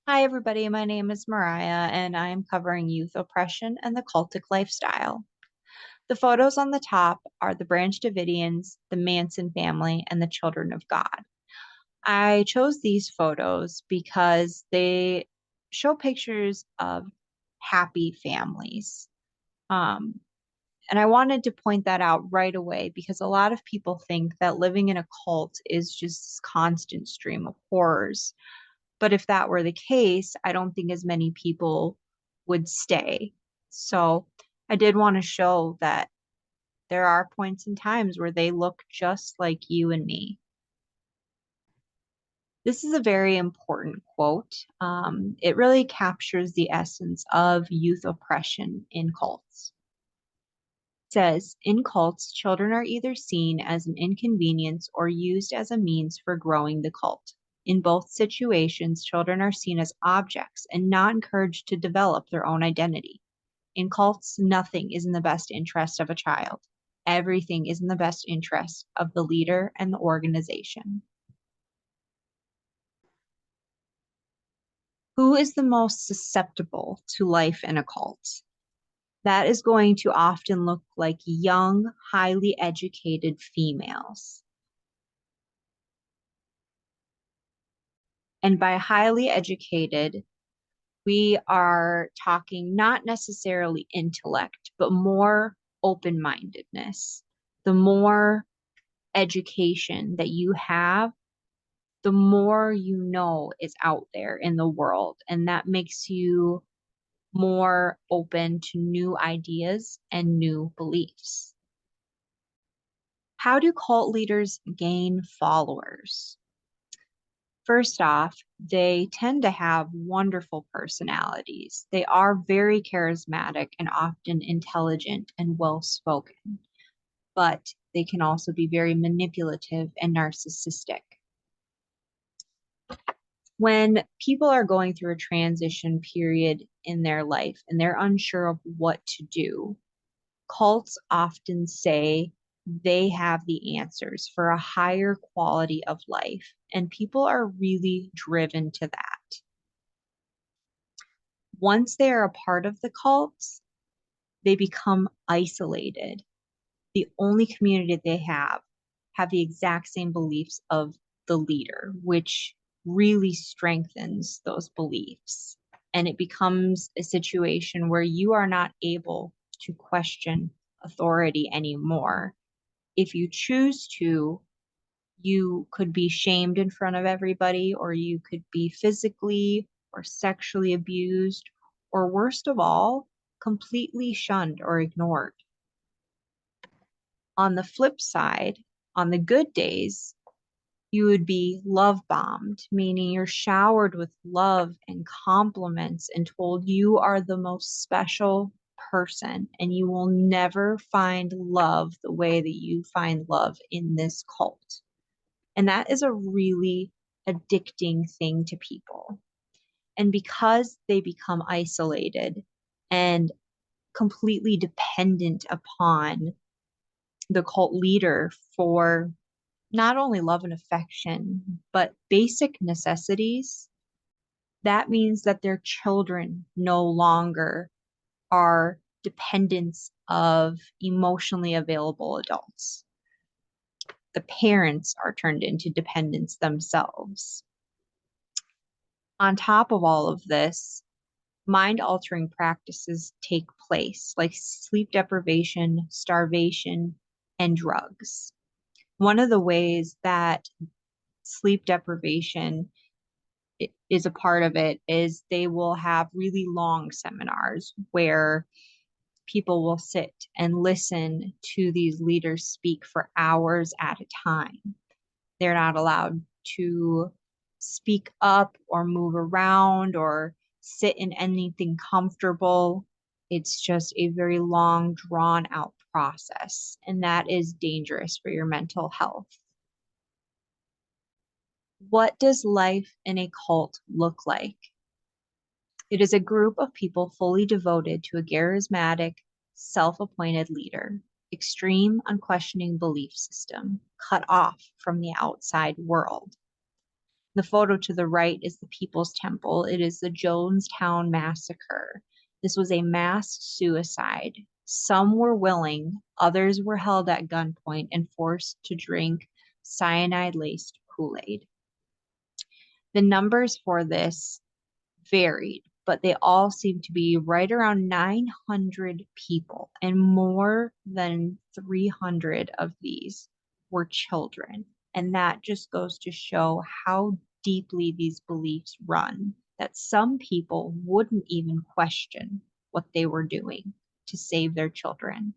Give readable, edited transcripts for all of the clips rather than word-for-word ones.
Hi, everybody. My name is Mariah, and I am covering youth oppression and the cultic lifestyle. The photos on the top are the Branch Davidians, the Manson family, and the Children of God. I chose these photos because they show pictures of happy families. Um, and I wanted to point that out right away because a lot of people think that living in a cult is just this constant stream of horrors. But if that were the case, I don't think as many people would stay. So I did want to show that there are points and times where they look just like you and me. This is a very important quote. It really captures the essence of youth oppression in cults. It says, in cults, children are either seen as an inconvenience or used as a means for growing the cult. In both situations, children are seen as objects and not encouraged to develop their own identity. In cults, nothing is in the best interest of a child. Everything is in the best interest of the leader and the organization. Who is the most susceptible to life in a cult? That is going to often look like young, highly educated females. And by highly educated, we are talking not necessarily intellect, but more open mindedness. The more education that you have, the more you know is out there in the world. And that makes you more open to new ideas and new beliefs. How do cult leaders gain followers? First off, they tend to have wonderful personalities. They are very charismatic and often intelligent and well spoken, but they can also be very manipulative and narcissistic. When people are going through a transition period in their life and they're unsure of what to do, cults often say they have the answers for a higher quality of life, and people are really driven to that. Once they are a part of the cults, they become isolated. The only community they have the exact same beliefs of the leader, which really strengthens those beliefs. And it becomes a situation where you are not able to question authority anymore. If you choose to, you could be shamed in front of everybody, or you could be physically or sexually abused, or worst of all, completely shunned or ignored. On the flip side, on the good days, you would be love bombed, meaning you're showered with love and compliments and told you are the most special person and you will never find love the way that you find love in this cult. And that is a really addicting thing to people. And because they become isolated and completely dependent upon the cult leader for not only love and affection, but basic necessities, that means that their children no longer are dependents of emotionally available adults. The parents are turned into dependents themselves. On top of all of this, mind altering practices take place, like sleep deprivation, starvation, and drugs. One of the ways that sleep deprivation is a part of it is they will have really long seminars where people will sit and listen to these leaders speak for hours at a time. They're not allowed to speak up or move around or sit in anything comfortable. It's just a very long, drawn out process, and that is dangerous for your mental health. What does life in a cult look like? It is a group of people fully devoted to a charismatic, self appointed leader, extreme, unquestioning belief system, cut off from the outside world. The photo to the right is the People's Temple. It is the Jonestown Massacre. This was a mass suicide. Some were willing, others were held at gunpoint and forced to drink cyanide-laced Kool-Aid. The numbers for this varied, but they all seem to be right around 900 people, and more than 300 of these were children. And that just goes to show how deeply these beliefs run, that some people wouldn't even question what they were doing to save their children.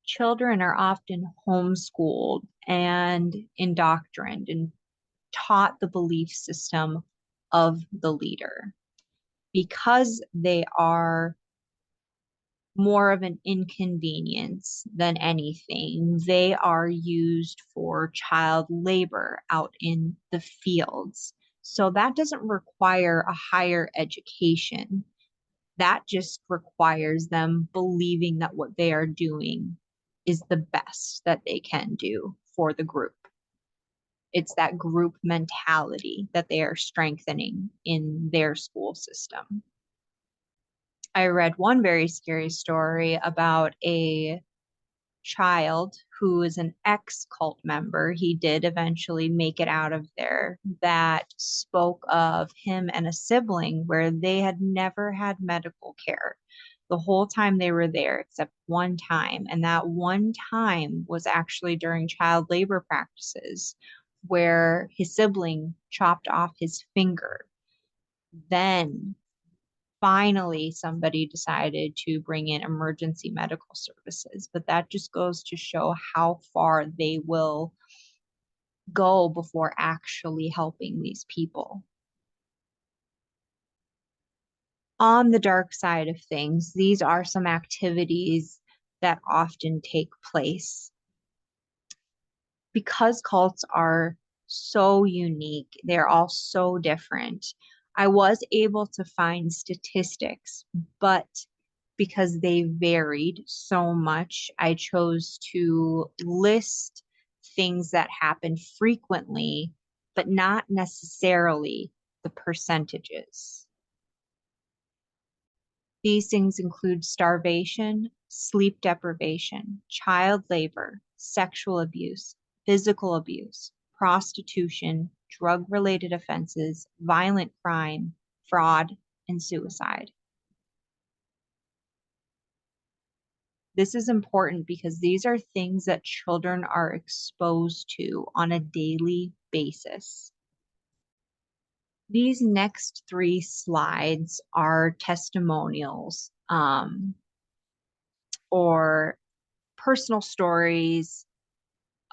Children are often homeschooled and indoctrined and taught the belief system of the leader. Because they are more of an inconvenience than anything, they are used for child labor out in the fields. So that doesn't require a higher education. That just requires them believing that what they are doing is the best that they can do for the group. It's that group mentality that they are strengthening in their school system. I read one very scary story about a child who is an ex-cult member. He did eventually make it out of there, that spoke of him and a sibling where they had never had medical care the whole time they were there, except one time. And that one time was actually during child labor practices, where his sibling chopped off his finger. Then finally somebody decided to bring in emergency medical services. But that just goes to show how far they will go before actually helping these people. On the dark side of things, these are some activities that often take place. Because cults are so unique, they're all so different. I was able to find statistics, but because they varied so much, I chose to list things that happen frequently, but not necessarily the percentages. These things include starvation, sleep deprivation, child labor, sexual abuse, physical abuse, prostitution, drug-related offenses, violent crime, fraud, and suicide. This is important because these are things that children are exposed to on a daily basis. These next three slides are testimonials or personal stories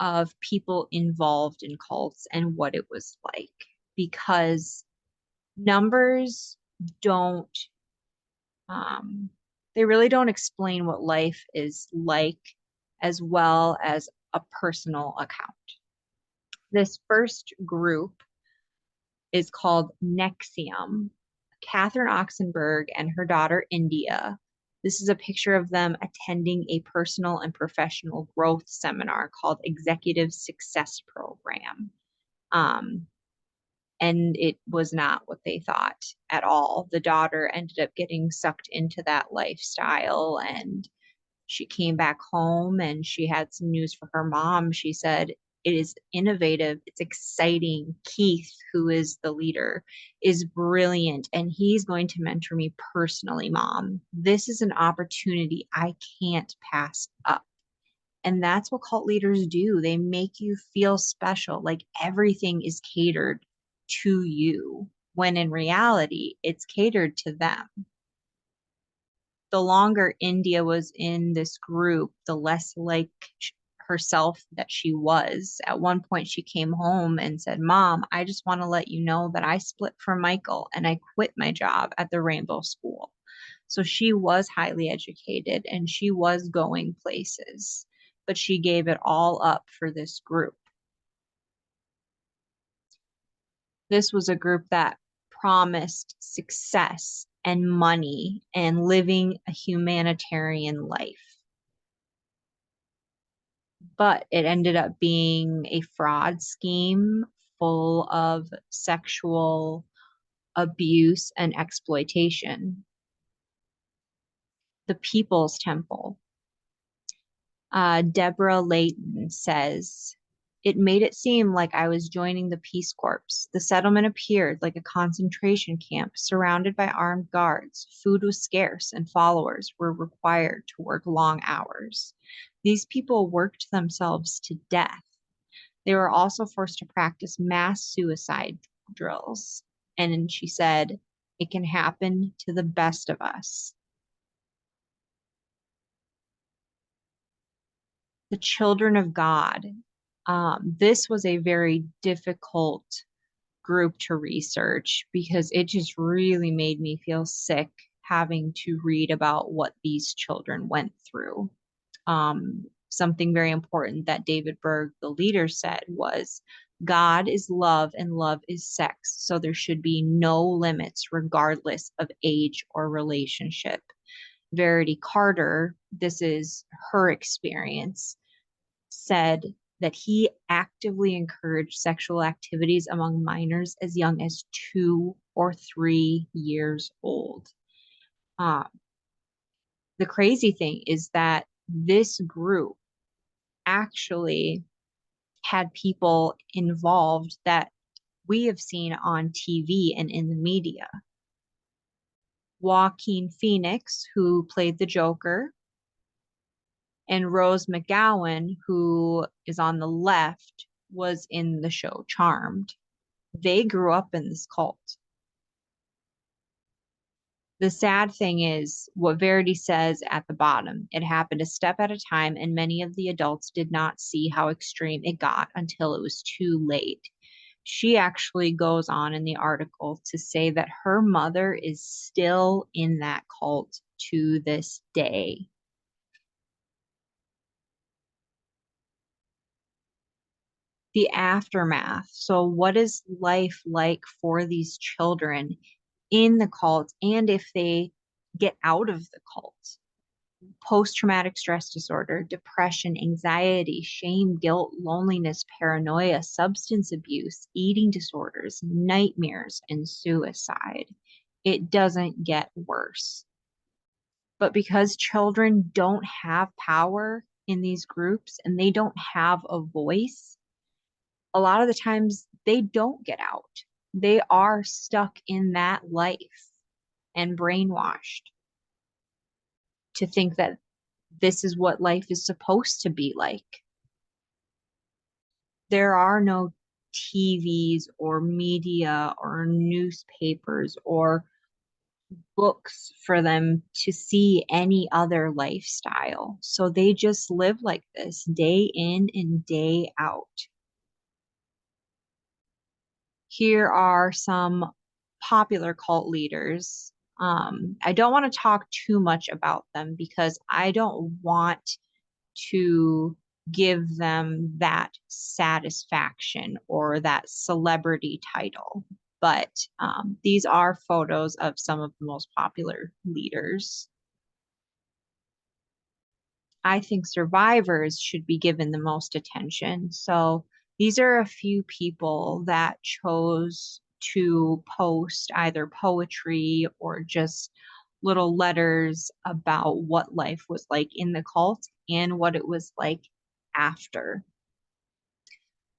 of people involved in cults and what it was like, because numbers don't they really don't explain what life is like as well as a personal account. This first group is called NXIVM. Catherine Oxenberg and her daughter India. This is a picture of them attending a personal and professional growth seminar called Executive Success Program. And it was not what they thought at all. The daughter ended up getting sucked into that lifestyle, and she came back home and she had some news for her mom. She said, "It is innovative, it's exciting. Keith, who is the leader, is brilliant, and he's going to mentor me personally, Mom. This is an opportunity I can't pass up." And that's what cult leaders do. They make you feel special, like everything is catered to you, when in reality, it's catered to them. The longer India was in this group, the less like herself that she was. At one point, she came home and said, "Mom, I just want to let you know that I split from Michael and I quit my job at the Rainbow School." So she was highly educated and she was going places, but she gave it all up for this group. This was a group that promised success and money and living a humanitarian life. But it ended up being a fraud scheme full of sexual abuse and exploitation. The People's Temple. Deborah Layton says, it made it seem like I was joining the Peace Corps. The settlement appeared like a concentration camp surrounded by armed guards. Food was scarce and followers were required to work long hours. These people worked themselves to death. They were also forced to practice mass suicide drills. And she said, it can happen to the best of us. The Children of God. This was a very difficult group to research because it just really made me feel sick having to read about what these children went through. Something very important that David Berg, the leader, said was, God is love and love is sex, so there should be no limits regardless of age or relationship. Verity Carter, this is her experience, said that he actively encouraged sexual activities among minors as young as 2 or 3 years old. The crazy thing is that this group actually had people involved that we have seen on TV and in the media. Joaquin Phoenix, who played the Joker, and Rose McGowan, who is on the left, was in the show Charmed. They grew up in this cult. The sad thing is what Verity says at the bottom. It happened a step at a time, and many of the adults did not see how extreme it got until it was too late. She actually goes on in the article to say that her mother is still in that cult to this day. The aftermath. So, what is life like for these children in the cult, and if they get out of the cult? Post-traumatic stress disorder, depression, anxiety, shame, guilt, loneliness, paranoia, substance abuse, eating disorders, nightmares, and suicide. It doesn't get worse. But because children don't have power in these groups and they don't have a voice, a lot of the times they don't get out. They are stuck in that life and brainwashed to think that this is what life is supposed to be like. There are no TVs or media or newspapers or books for them to see any other lifestyle. So they just live like this day in and day out. Here are some popular cult leaders. I don't want to talk too much about them because I don't want to give them that satisfaction or that celebrity title. But these are photos of some of the most popular leaders. I think survivors should be given the most attention. So these are a few people that chose to post either poetry or just little letters about what life was like in the cult and what it was like after.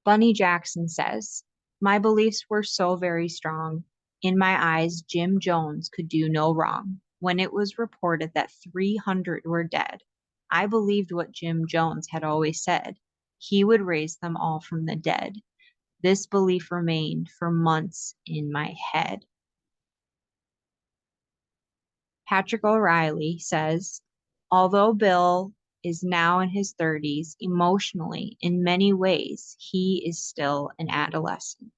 Bunny Jackson says, my beliefs were so very strong. In my eyes, Jim Jones could do no wrong. When it was reported that 300 were dead, I believed what Jim Jones had always said. He would raise them all from the dead. This belief remained for months in my head. Patrick O'Reilly says, although Bill is now in his 30s, emotionally, in many ways, he is still an adolescent.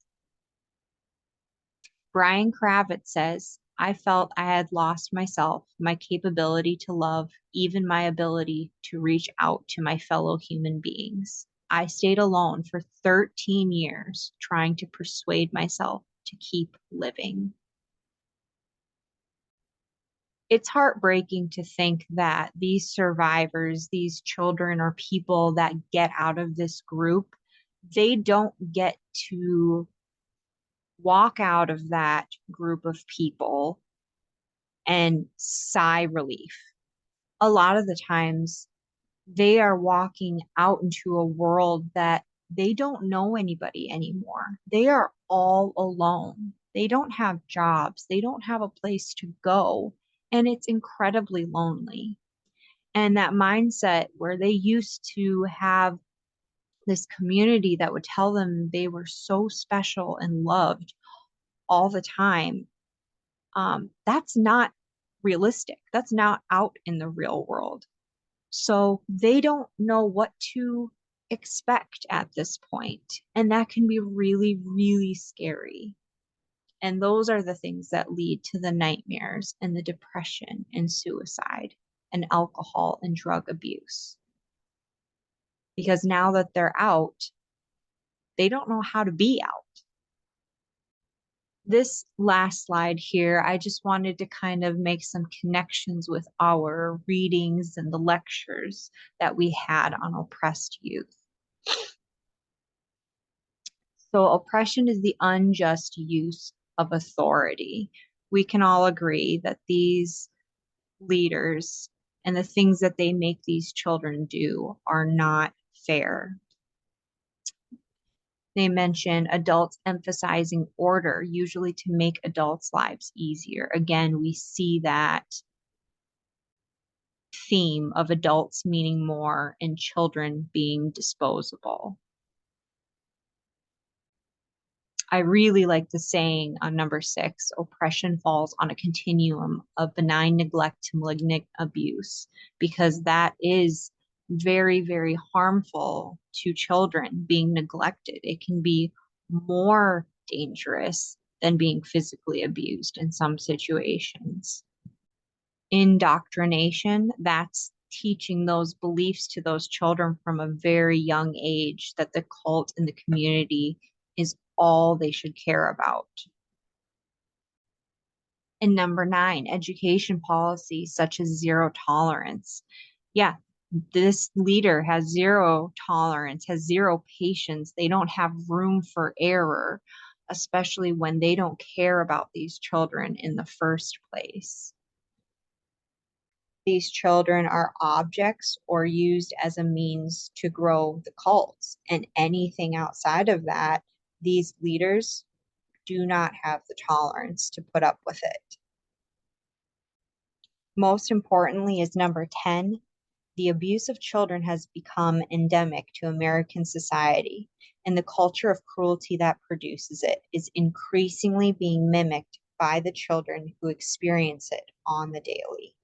Brian Kravitz says, I felt I had lost myself, my capability to love, even my ability to reach out to my fellow human beings. I stayed alone for 13 years, trying to persuade myself to keep living. It's heartbreaking to think that these survivors, these children or people that get out of this group, they don't get to walk out of that group of people and sigh relief. A lot of the times they are walking out into a world that they don't know anybody anymore. They are all alone. They don't have jobs. They don't have a place to go. And it's incredibly lonely. And that mindset where they used to have this community that would tell them they were so special and loved all the time, that's not realistic. That's not out in the real world. So they don't know what to expect at this point, and that can be really, really scary. And those are the things that lead to the nightmares and the depression and suicide and alcohol and drug abuse. Because now that they're out, they don't know how to be out. This last slide here, I just wanted to kind of make some connections with our readings and the lectures that we had on oppressed youth. So oppression is the unjust use of authority. We can all agree that these leaders and the things that they make these children do are not fair. They mention adults emphasizing order, usually to make adults' lives easier. Again, we see that theme of adults meaning more and children being disposable. I really like the saying on number 6, oppression falls on a continuum of benign neglect to malignant abuse, because that is very, very harmful to children being neglected. It can be more dangerous than being physically abused in some situations. Indoctrination, that's teaching those beliefs to those children from a very young age that the cult and the community is all they should care about. And number 9, education policies such as zero tolerance. Yeah, this leader has zero tolerance, has zero patience. They don't have room for error, especially when they don't care about these children in the first place. These children are objects or used as a means to grow the cults, and anything outside of that, these leaders do not have the tolerance to put up with it. Most importantly is number 10, the abuse of children has become endemic to American society, and the culture of cruelty that produces it is increasingly being mimicked by the children who experience it on the daily.